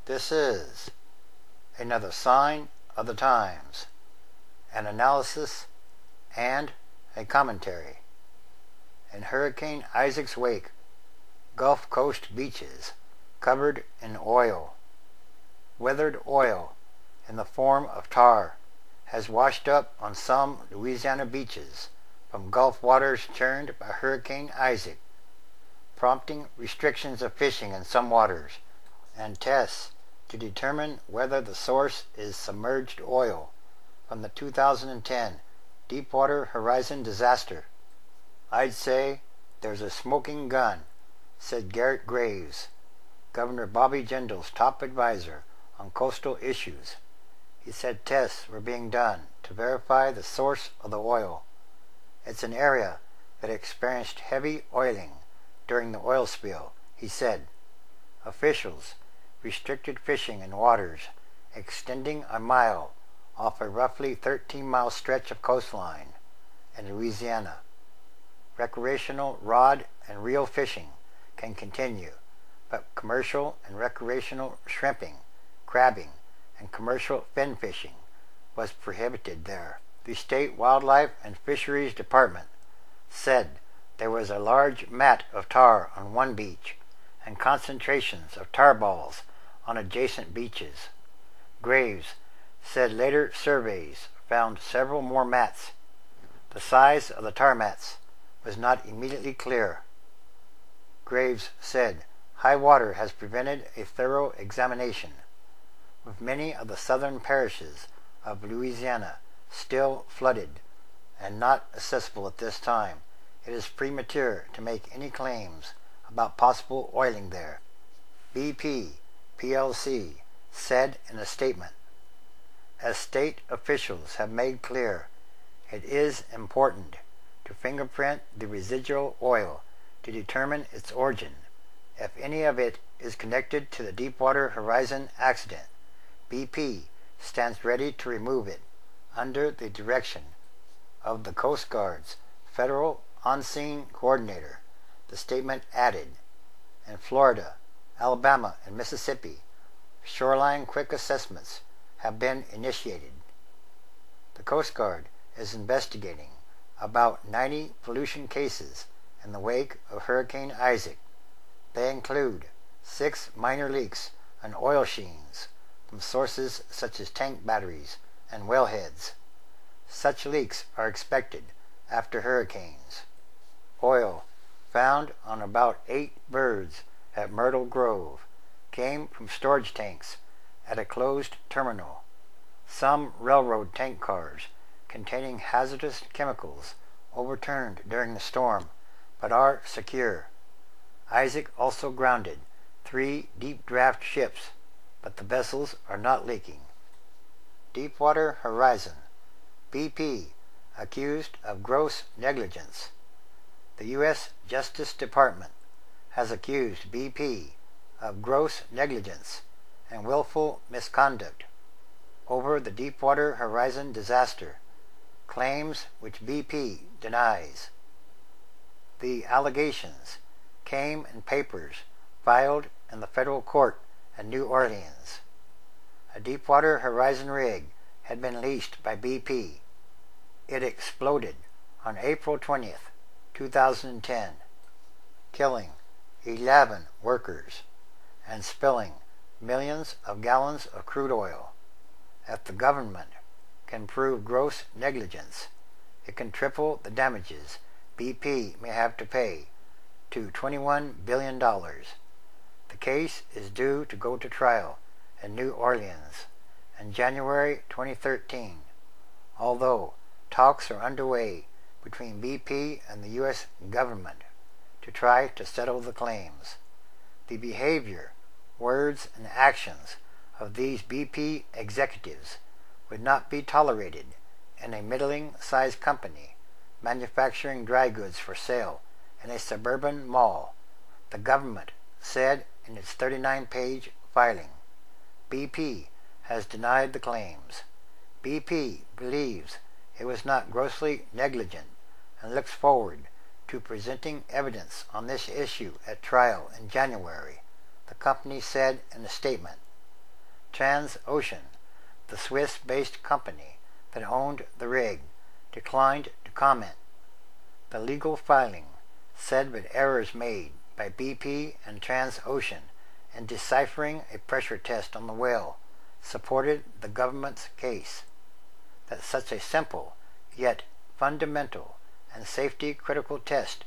This is another sign of the times, an analysis and a commentary. In Hurricane Isaac's wake, Gulf Coast beaches covered in oil. Weathered oil in the form of tar has washed up on some Louisiana beaches from Gulf waters churned by Hurricane Isaac, prompting restrictions of fishing in some waters and tests to determine whether the source is submerged oil from the 2010 Deepwater Horizon disaster. "I'd say there's a smoking gun," said Garrett Graves, Governor Bobby Jindal's top advisor on coastal issues. He said tests were being done to verify the source of the oil. "It's an area that experienced heavy oiling during the oil spill," he said. Officials restricted fishing in waters extending a mile off a roughly 13-mile stretch of coastline in Louisiana. Recreational rod and reel fishing can continue, but commercial and recreational shrimping, crabbing, and commercial fin fishing was prohibited there. The State Wildlife and Fisheries Department said there was a large mat of tar on one beach and concentrations of tar balls on adjacent beaches. Graves said later surveys found several more mats. The size of the tar mats was not immediately clear. Graves said high water has prevented a thorough examination. With many of the southern parishes of Louisiana still flooded and not accessible at this time, it is premature to make any claims about possible oiling there. BP plc said in a statement, "As state officials have made clear, it is important to fingerprint the residual oil to determine its origin. If any of it is connected to the Deepwater Horizon accident, BP stands ready to remove it under the direction of the Coast Guard's Federal On-Scene Coordinator," the statement added. In Florida, Alabama, and Mississippi, shoreline quick assessments have been initiated. The Coast Guard is investigating about 90 pollution cases in the wake of Hurricane Isaac. They include 6 minor leaks and oil sheens from sources such as tank batteries and wellheads. Such leaks are expected after hurricanes. Oil found on about 8 birds at Myrtle Grove came from storage tanks at a closed terminal. Some railroad tank cars containing hazardous chemicals overturned during the storm, but are secure. Isaac also grounded 3 deep draft ships, but the vessels are not leaking. Deepwater Horizon. BP accused of gross negligence. The U.S. Justice Department has accused BP of gross negligence and willful misconduct over the Deepwater Horizon disaster, claims which BP denies. The allegations came in papers filed in the federal court in New Orleans. A Deepwater Horizon rig had been leased by BP. It exploded on April 20th, 2010, killing 11 workers and spilling millions of gallons of crude oil. If the government can prove gross negligence, it can triple the damages BP may have to pay to $21 billion. The case is due to go to trial in New Orleans in January 2013, although talks are underway between BP and the U.S. government to try to settle the claims. The behavior, words, and actions of these BP executives would not be tolerated in a middling-sized company manufacturing dry goods for sale in a suburban mall, the government said in its 39-page filing. BP has denied the claims. BP believes it was not grossly negligent and looks forward to presenting evidence on this issue at trial in January, the company said in a statement. Transocean, the Swiss-based company that owned the rig, declined to comment. The legal filing said that errors made by BP and Transocean in deciphering a pressure test on the well supported the government's case. That such a simple, yet fundamental and safety-critical test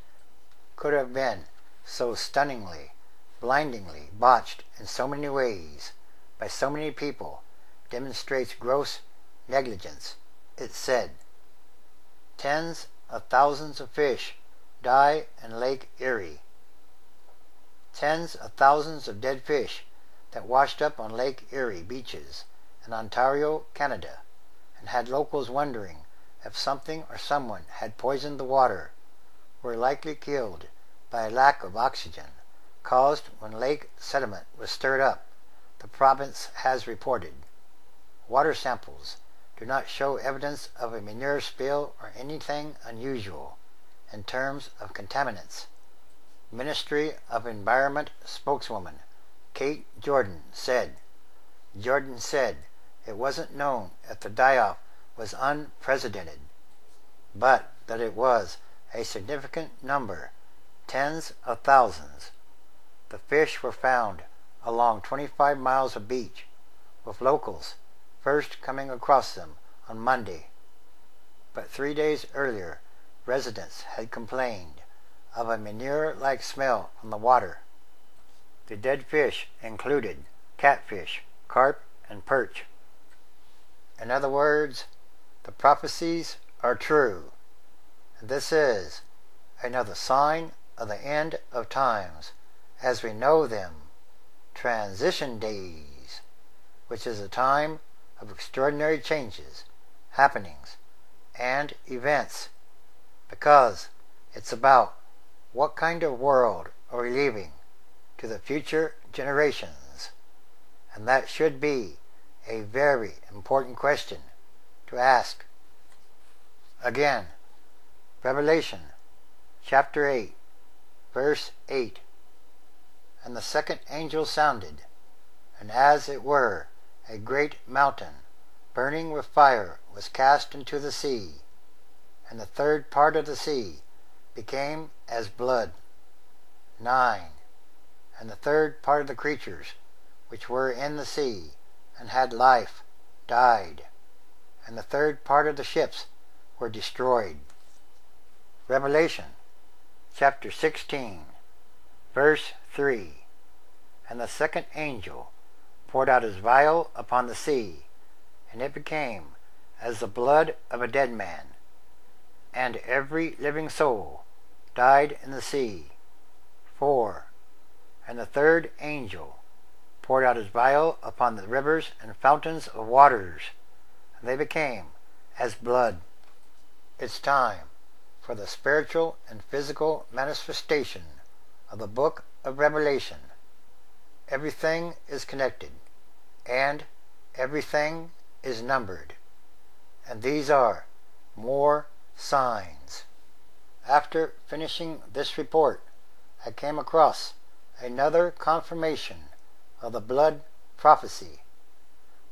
could have been so stunningly, blindingly botched in so many ways by so many people demonstrates gross negligence, it said. Tens of thousands of fish die in Lake Erie. Tens of thousands of dead fish that washed up on Lake Erie beaches in Ontario, Canada, and had locals wondering if something or someone had poisoned the water, were likely killed by a lack of oxygen caused when lake sediment was stirred up, the province has reported. Water samples do not show evidence of a manure spill or anything unusual in terms of contaminants. Ministry of Environment spokeswoman Kate Jordan said it wasn't known if the die-off was unprecedented, but that it was a significant number, tens of thousands. The fish were found along 25 miles of beach, with locals first coming across them on Monday. But 3 days earlier, residents had complained of a manure-like smell from the water. The dead fish included catfish, carp, and perch. In other words, the prophecies are true. And this is another sign of the end of times as we know them, transition days, which is a time of extraordinary changes, happenings, and events, because it's about what kind of world are we leaving to the future generations, and that should be a very important question to ask. Again, Revelation chapter 8, verse 8. And the second angel sounded, and as it were a great mountain, burning with fire, was cast into the sea, and the third part of the sea became as blood. 9. And the third part of the creatures which were in the sea, and had life, died, and the third part of the ships were destroyed. Revelation chapter 16, verse 3. And the second angel poured out his vial upon the sea, and it became as the blood of a dead man, and every living soul died in the sea. 4. And the third angel poured out his vial upon the rivers and fountains of waters, and they became as blood. It's time for the spiritual and physical manifestation of the book of Revelation. Everything is connected, and everything is numbered, and these are more signs. After finishing this report, I came across another confirmation of the blood prophecy.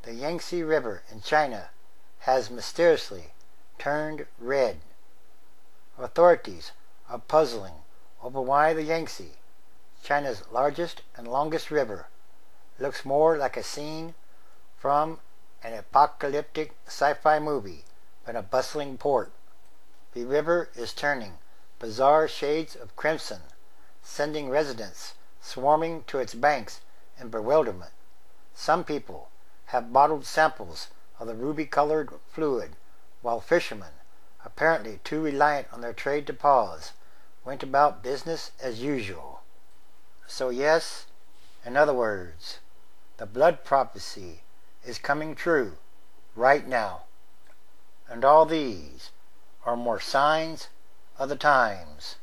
The Yangtze River in China has mysteriously turned red. Authorities are puzzling over why the Yangtze, China's largest and longest river, looks more like a scene from an apocalyptic sci-fi movie than a bustling port. The river is turning bizarre shades of crimson, sending residents swarming to its banks in bewilderment. Some people have bottled samples of the ruby-colored fluid, while fishermen, apparently too reliant on their trade to pause, went about business as usual. So yes, in other words, the blood prophecy is coming true right now. And all these are more signs of the times.